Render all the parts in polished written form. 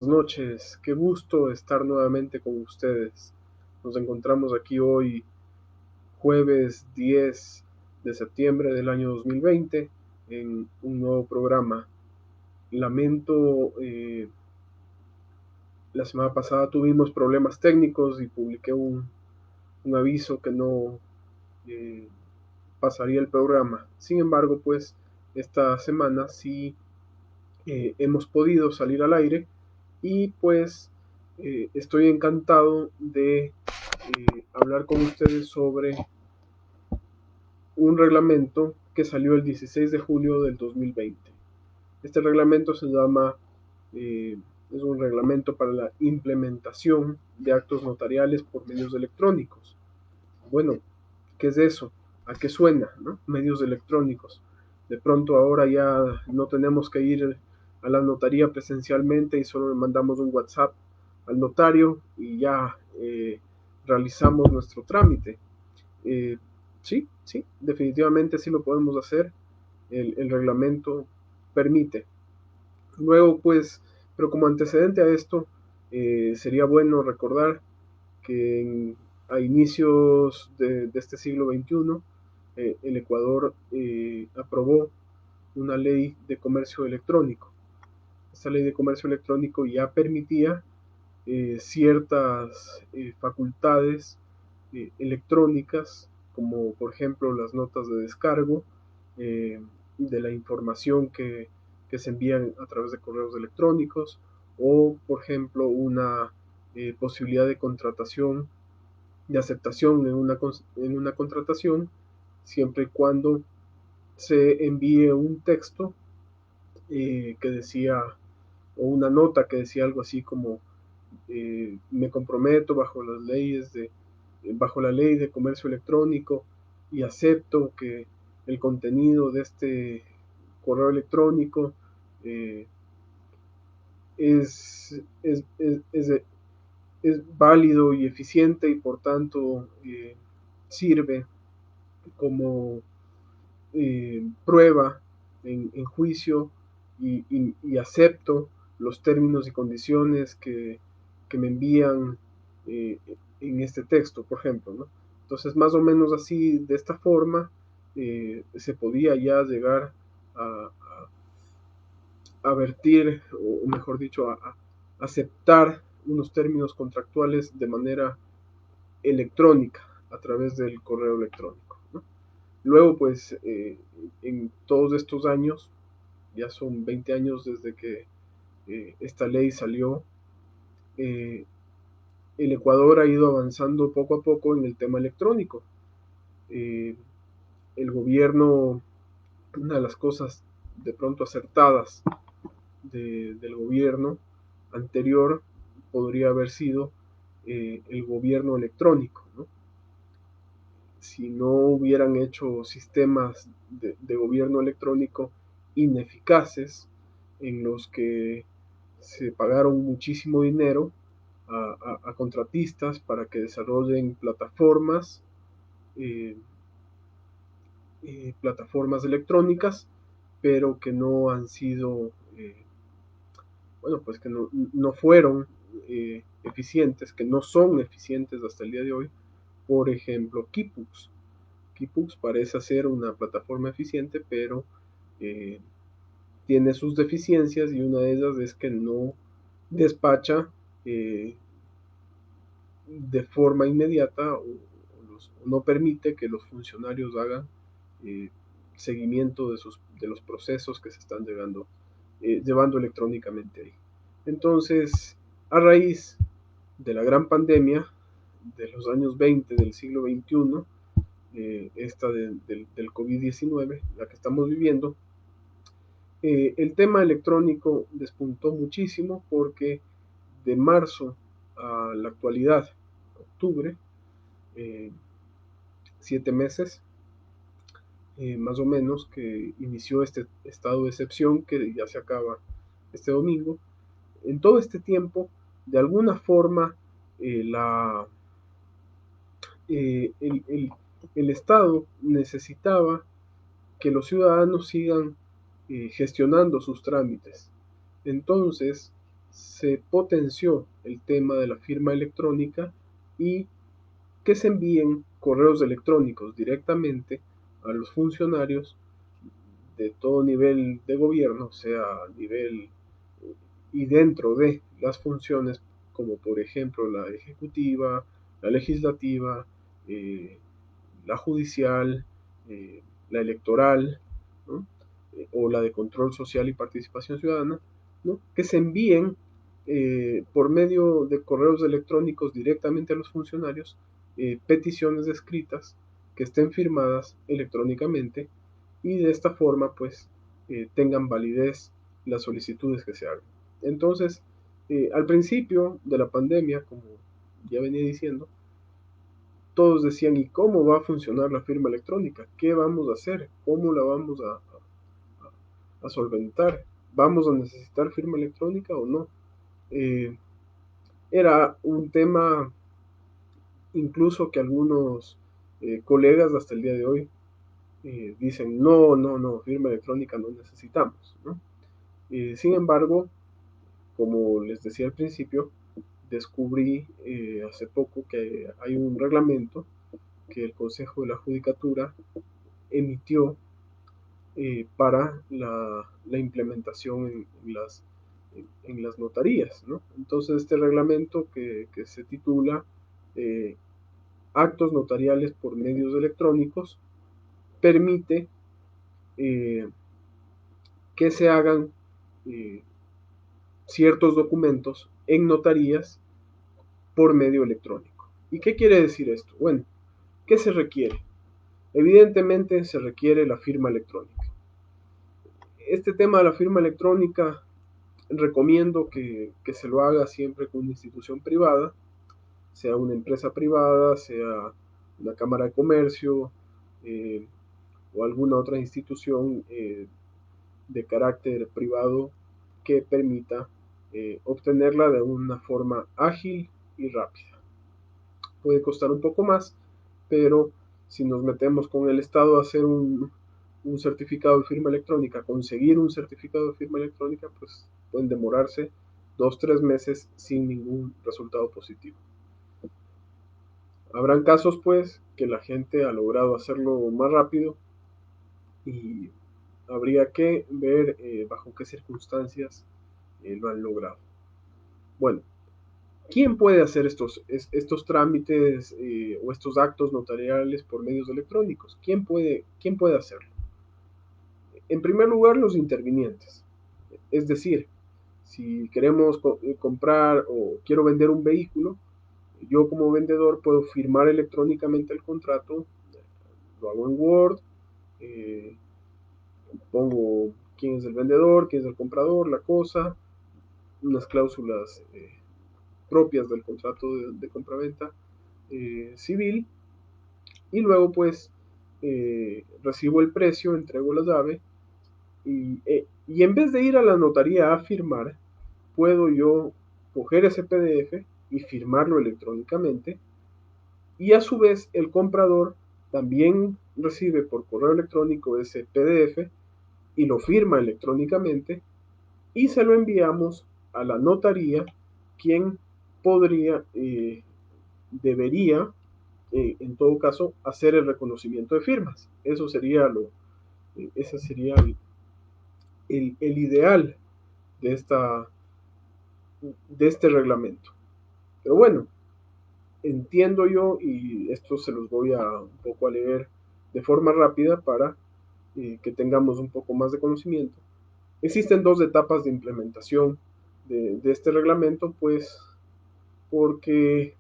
Buenas noches, qué gusto estar nuevamente con ustedes. Nos encontramos aquí hoy, jueves 10 de septiembre del año 2020, en un nuevo programa. Lamento, la semana pasada tuvimos problemas técnicos y publiqué un aviso que no eh, pasaría el programa. Sin embargo, pues esta semana sí hemos podido salir al aire y pues estoy encantado de hablar con ustedes sobre un reglamento que salió el 16 de julio del 2020. Este reglamento se llama, es un reglamento para la implementación de actos notariales por medios electrónicos. Bueno, ¿qué es eso? ¿A qué suena, no? Medios electrónicos. De pronto ahora ya no tenemos que ir a la notaría presencialmente y solo le mandamos un WhatsApp al notario y ya realizamos nuestro trámite. Eh, sí, sí, definitivamente sí lo podemos hacer. El reglamento permite. Luego, pues, pero como antecedente a esto, sería bueno recordar que a inicios de este siglo XXI, el Ecuador aprobó una ley de comercio electrónico. Esta ley de comercio electrónico ya permitía ciertas facultades electrónicas, como por ejemplo las notas de descargo eh, de la información que se envían a través de correos electrónicos, o por ejemplo una posibilidad de contratación, de aceptación en una contratación, siempre y cuando se envíe un texto que decía, o una nota que decía algo así como me comprometo bajo la ley de comercio electrónico y acepto que el contenido de este correo electrónico eh, es válido y eficiente y por tanto sirve como prueba en juicio y acepto los términos y condiciones que me envían eh, en este texto, por ejemplo, ¿no? Entonces, más o menos así, de esta forma, se podía ya llegar a, a vertir, o mejor dicho, a aceptar unos términos contractuales de manera electrónica, a través del correo electrónico, ¿no? Luego, pues, en todos estos años, ya son 20 años desde que esta ley salió, eh, el Ecuador ha ido avanzando poco a poco en el tema electrónico. Eh, el gobierno, una de las cosas de pronto acertadas del gobierno anterior podría haber sido el gobierno electrónico, ¿no? Si no hubieran hecho sistemas de gobierno electrónico ineficaces en los que se pagaron muchísimo dinero a contratistas para que desarrollen eh, plataformas electrónicas, pero que no han sido, bueno, pues que no fueron eficientes, que no son eficientes hasta el día de hoy. Por ejemplo, Kipux. Kipux parece ser una plataforma eficiente, pero eh, tiene sus deficiencias y una de ellas es que no despacha eh, de forma inmediata o no permite que los funcionarios hagan eh, seguimiento de los procesos que se están llevando electrónicamente ahí. Entonces, a raíz de la gran pandemia de los años 20 del siglo XXI, esta del COVID-19, la que estamos viviendo, el tema electrónico despuntó muchísimo porque de marzo a la actualidad, octubre, eh, 7 meses más o menos, que inició este estado de excepción que ya se acaba este domingo. En todo este tiempo, de alguna forma, eh, la, eh, el, el, el Estado necesitaba que los ciudadanos sigan gestionando sus trámites. Entonces, se potenció el tema de la firma electrónica y que se envíen correos electrónicos directamente a los funcionarios de todo nivel de gobierno, sea a nivel y dentro de las funciones como por ejemplo la ejecutiva, la legislativa, eh, la judicial, la electoral, ¿no? O la de control social y participación ciudadana, ¿no? Que se envíen por medio de correos electrónicos directamente a los funcionarios peticiones escritas que estén firmadas electrónicamente y de esta forma pues tengan validez las solicitudes que se hagan. Entonces, al principio de la pandemia, como ya venía diciendo, todos decían, ¿y cómo va a funcionar la firma electrónica? ¿Qué vamos a hacer? ¿Cómo la vamos a solventar? ¿Vamos a necesitar firma electrónica o no? Eh, Era un tema incluso que algunos colegas hasta el día de hoy dicen, no, no, no, firma electrónica no necesitamos, ¿no? Sin embargo, como les decía al principio, descubrí hace poco que hay un reglamento que el Consejo de la Judicatura emitió para la implementación en las notarías, ¿no? Entonces, este reglamento que se titula eh, Actos notariales por medios electrónicos permite que se hagan eh, ciertos documentos en notarías por medio electrónico. ¿Y qué quiere decir esto? Bueno, ¿qué se requiere? Evidentemente se requiere la firma electrónica. Este tema de la firma electrónica recomiendo que se lo haga siempre con una institución privada, sea una empresa privada, sea una cámara de comercio eh, o alguna otra institución de carácter privado que permita obtenerla de una forma ágil y rápida. Puede costar un poco más, pero si nos metemos con el Estado a hacer un certificado de firma electrónica, conseguir un certificado de firma electrónica, pues pueden demorarse 2 o 3 meses sin ningún resultado positivo. Habrán casos, pues, que la gente ha logrado hacerlo más rápido y habría que ver bajo qué circunstancias lo han logrado. Bueno, ¿quién puede hacer estos trámites o estos actos notariales por medios electrónicos? ¿Quién puede hacerlo? En primer lugar, los intervinientes. Es decir, si queremos comprar o quiero vender un vehículo, yo como vendedor puedo firmar electrónicamente el contrato, lo hago en Word, eh, pongo quién es el vendedor, quién es el comprador, la cosa, unas cláusulas propias del contrato de compraventa civil y luego pues recibo el precio, entrego la llave y en vez de ir a la notaría a firmar, puedo yo coger ese PDF y firmarlo electrónicamente y a su vez el comprador también recibe por correo electrónico ese PDF y lo firma electrónicamente y se lo enviamos a la notaría, quien podría, debería, en todo caso, hacer el reconocimiento de firmas. Ese sería el ideal de, de este reglamento. Pero bueno, entiendo yo, y esto se los voy a un poco a leer de forma rápida para que tengamos un poco más de conocimiento. Existen dos etapas de implementación de este reglamento, pues porque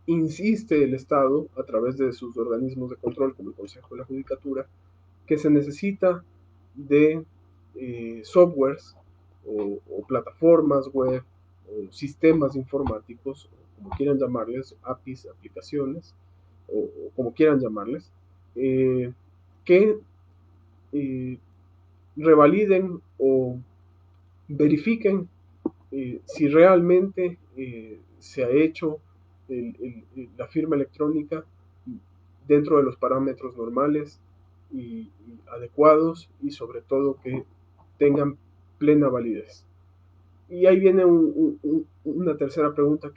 insiste el Estado, a través de sus organismos de control, como el Consejo de la Judicatura, que se necesita de softwares o plataformas web o sistemas informáticos, como quieran llamarles, APIs, aplicaciones, o como quieran llamarles, que eh, revaliden o verifiquen si realmente se ha hecho la firma electrónica dentro de los parámetros normales y adecuados y sobre todo que tengan plena validez. Y ahí viene una tercera pregunta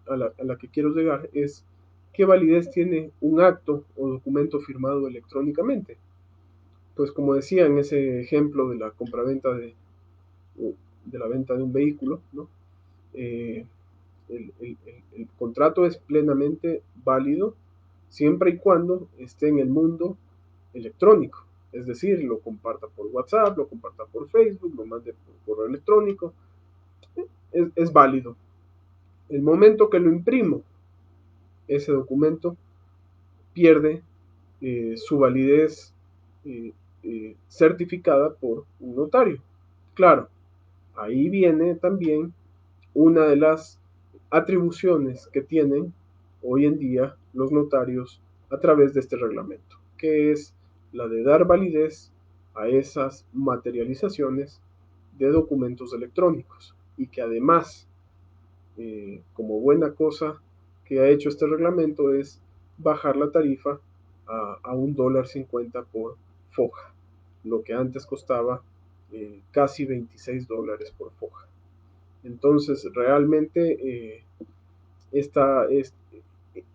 a la que quiero llegar, es ¿qué validez tiene un acto o documento firmado electrónicamente? Pues como decía en ese ejemplo de la compraventa de la venta de un vehículo, ¿no? Eh, el contrato es plenamente válido siempre y cuando esté en el mundo electrónico. Es decir, lo comparta por WhatsApp, lo comparta por Facebook, lo mande por correo electrónico. Es válido. El momento que lo imprimo, ese documento pierde su validez certificada por un notario. Claro, ahí viene también una de las atribuciones que tienen hoy en día los notarios a través de este reglamento, que es la de dar validez a esas materializaciones de documentos electrónicos y que además, como buena cosa que ha hecho este reglamento, es bajar la tarifa a $1.50 por foja, lo que antes costaba casi $26 por foja. Entonces, realmente esta,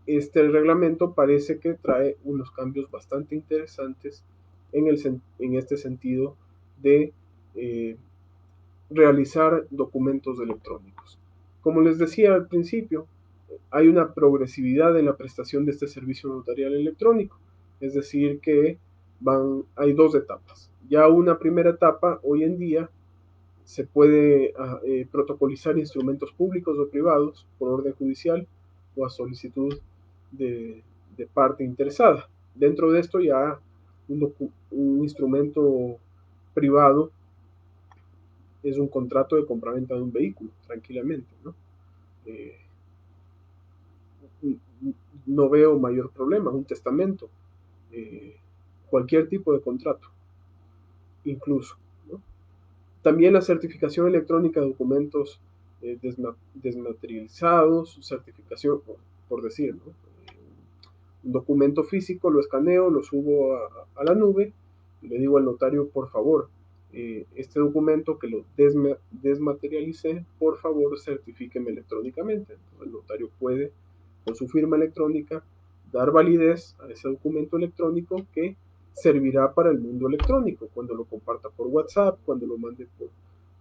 este reglamento parece que trae unos cambios bastante interesantes en este sentido de eh, realizar documentos electrónicos. Como les decía al principio, hay una progresividad en la prestación de este servicio notarial electrónico, es decir, que hay dos etapas. Ya una primera etapa hoy en día se puede protocolizar instrumentos públicos o privados por orden judicial o a solicitud de parte interesada. Dentro de esto ya un instrumento privado es un contrato de compraventa de un vehículo, tranquilamente, ¿no? Eh, no veo mayor problema, un testamento, eh, cualquier tipo de contrato, incluso, ¿no? También la certificación electrónica de documentos desmaterializados, certificación, por decir, ¿no? Un documento físico lo escaneo, lo subo a la nube y le digo al notario, por favor, este documento que lo desmaterialicé, por favor certifíqueme electrónicamente. Entonces, el notario puede, con su firma electrónica, dar validez a ese documento electrónico que servirá para el mundo electrónico, cuando lo comparta por WhatsApp, cuando lo mande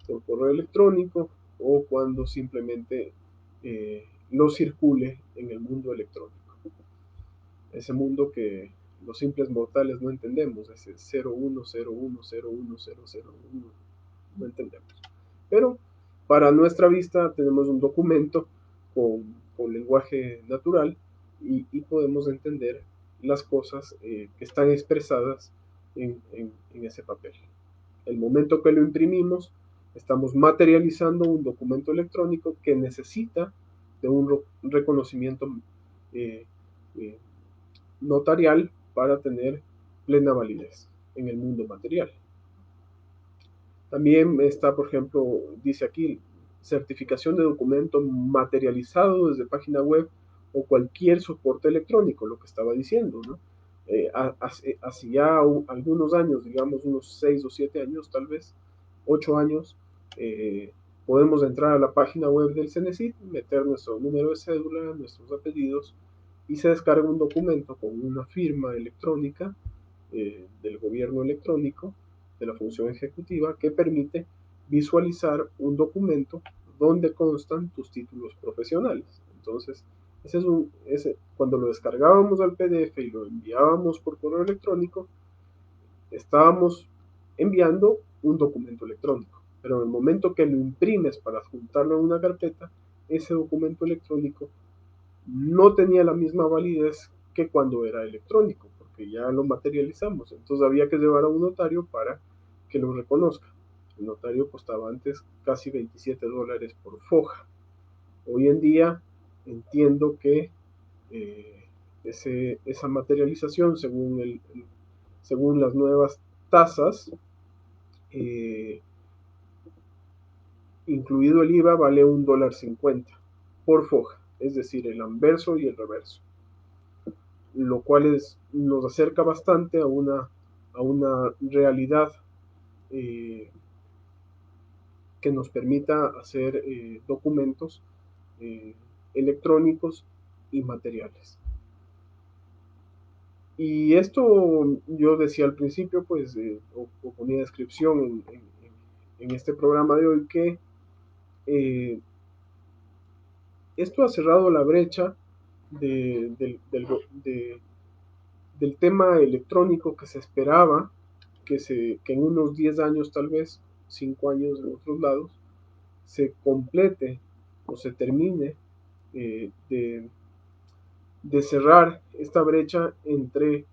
por correo electrónico o cuando simplemente lo circule en el mundo electrónico. Ese mundo que los simples mortales no entendemos, ese 0101000001, no entendemos. Pero para nuestra vista tenemos un documento con lenguaje natural y podemos entender las cosas que están expresadas en ese papel. El momento que lo imprimimos, estamos materializando un documento electrónico que necesita de un reconocimiento eh, eh, notarial para tener plena validez en el mundo material. También está, por ejemplo, dice aquí, certificación de documento materializado desde página web o cualquier soporte electrónico, lo que estaba diciendo, ¿no? Hace ya algunos años, digamos unos 6 o 7 años, tal vez 8 años, podemos entrar a la página web del CENESID, meter nuestro número de cédula, nuestros apellidos y se descarga un documento con una firma electrónica del gobierno electrónico, de la función ejecutiva, que permite visualizar un documento donde constan tus títulos profesionales. Entonces, cuando lo descargábamos al PDF y lo enviábamos por correo electrónico, estábamos enviando un documento electrónico. Pero en el momento que lo imprimes para juntarlo en una carpeta, ese documento electrónico no tenía la misma validez que cuando era electrónico, porque ya lo materializamos. Entonces había que llevar a un notario para que lo reconozca. El notario costaba antes casi $27 por foja. Hoy en día entiendo que esa materialización, según las nuevas tasas, eh, incluido el IVA, vale $1.50 por foja, es decir, el anverso y el reverso, lo cual nos acerca bastante a una realidad eh, que nos permita hacer documentos electrónicos y materiales. Y esto yo decía al principio, pues, o ponía descripción en este programa de hoy, que esto ha cerrado la brecha de, del tema electrónico que se esperaba que en unos 10 años, tal vez 5 años en otros lados, se complete o se termine de cerrar esta brecha entre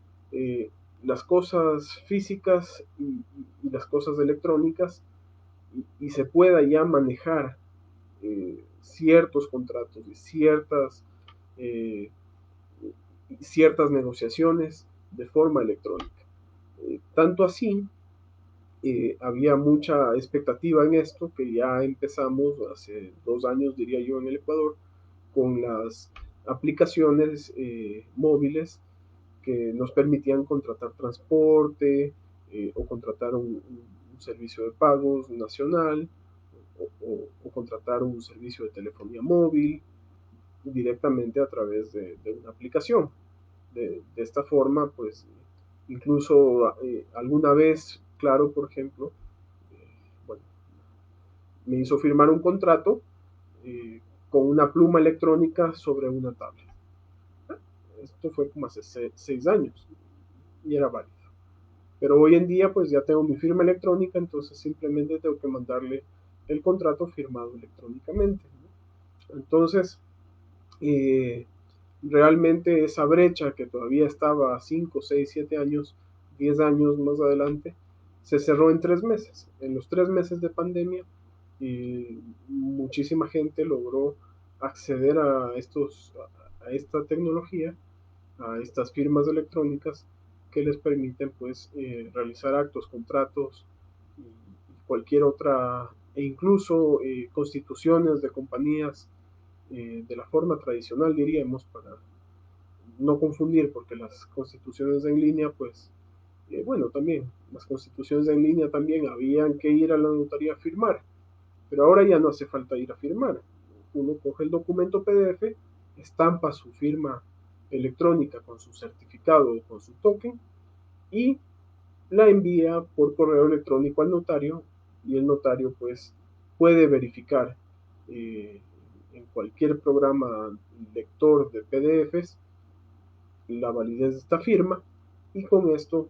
las cosas físicas y las cosas electrónicas, y se pueda ya manejar ciertos contratos y eh, ciertas negociaciones de forma electrónica. Tanto así, había mucha expectativa en esto, que ya empezamos hace 2 años, diría yo, en el Ecuador, con las aplicaciones móviles que nos permitían contratar transporte o contratar un servicio de pagos nacional o contratar un servicio de telefonía móvil directamente a través de una aplicación. De esta forma, pues, incluso alguna vez, claro, por ejemplo, bueno, me hizo firmar un contrato eh, con una pluma electrónica sobre una tablet. Esto fue como hace 6 años y era válido. Pero hoy en día pues ya tengo mi firma electrónica, entonces simplemente tengo que mandarle el contrato firmado electrónicamente, ¿no? Entonces, eh, realmente esa brecha que todavía estaba a 5, 6, 7 años, 10 años más adelante, se cerró en 3 meses. En los 3 meses de pandemia, muchísima gente logró acceder a esta tecnología, a estas firmas electrónicas que les permiten pues realizar actos, contratos y cualquier otra, e incluso constituciones de compañías de la forma tradicional, diríamos, para no confundir, porque las constituciones en línea, pues, bueno, también, las constituciones en línea también habían que ir a la notaría a firmar, pero ahora ya no hace falta ir a firmar. Uno coge el documento PDF, estampa su firma electrónica con su certificado o con su token y la envía por correo electrónico al notario, y el notario pues puede verificar eh, en cualquier programa lector de PDFs la validez de esta firma, y con esto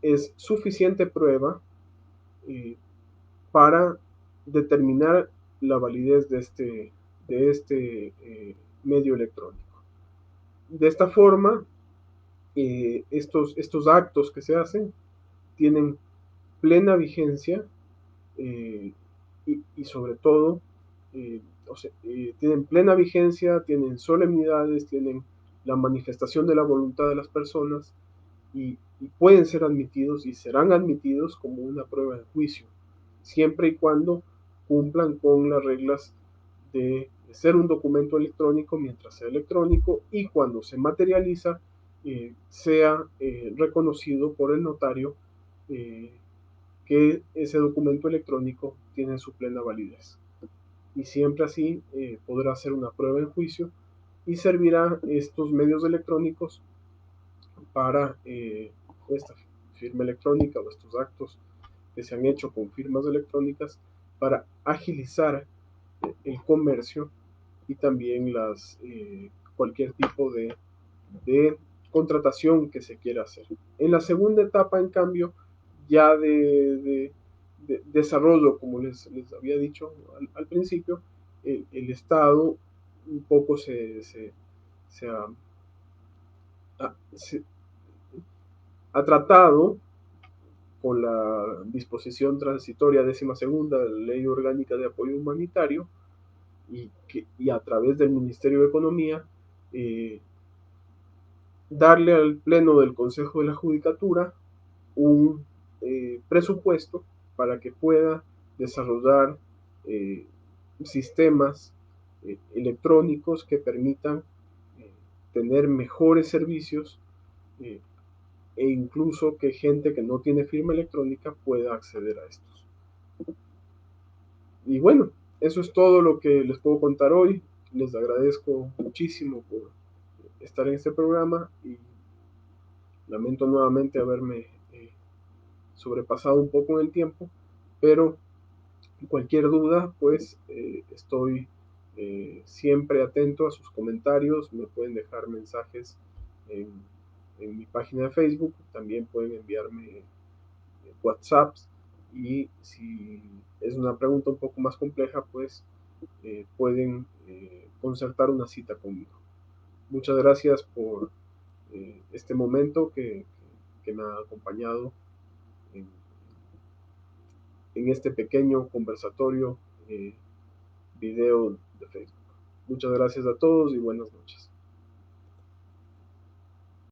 es suficiente prueba eh, para determinar la validez de este medio electrónico. De esta forma, estos actos que se hacen tienen plena vigencia y sobre todo, tienen plena vigencia, tienen solemnidades, tienen la manifestación de la voluntad de las personas y pueden ser admitidos y serán admitidos como una prueba de juicio, siempre y cuando cumplan con las reglas de ser un documento electrónico mientras sea electrónico, y cuando se materializa sea reconocido por el notario que ese documento electrónico tiene su plena validez. Y siempre así podrá ser una prueba en juicio y servirá estos medios electrónicos para esta firma electrónica o estos actos que se han hecho con firmas electrónicas para agilizar el comercio y también cualquier tipo de contratación que se quiera hacer. En la segunda etapa, en cambio, ya de desarrollo, como les había dicho al principio, el Estado un poco se ha tratado con la disposición transitoria 12ª de la Ley Orgánica de Apoyo Humanitario y a través del Ministerio de Economía, darle al Pleno del Consejo de la Judicatura un presupuesto para que pueda desarrollar eh, sistemas electrónicos que permitan eh, tener mejores servicios eh, e incluso que gente que no tiene firma electrónica pueda acceder a estos. Y bueno, eso es todo lo que les puedo contar hoy. Les agradezco muchísimo por estar en este programa y lamento nuevamente haberme sobrepasado un poco en el tiempo, pero cualquier duda, pues estoy siempre atento a sus comentarios, me pueden dejar mensajes en, en mi página de Facebook, también pueden enviarme WhatsApps y si es una pregunta un poco más compleja, pues pueden concertar una cita conmigo. Muchas gracias por este momento que me ha acompañado en, en este pequeño conversatorio video de Facebook. Muchas gracias a todos y buenas noches.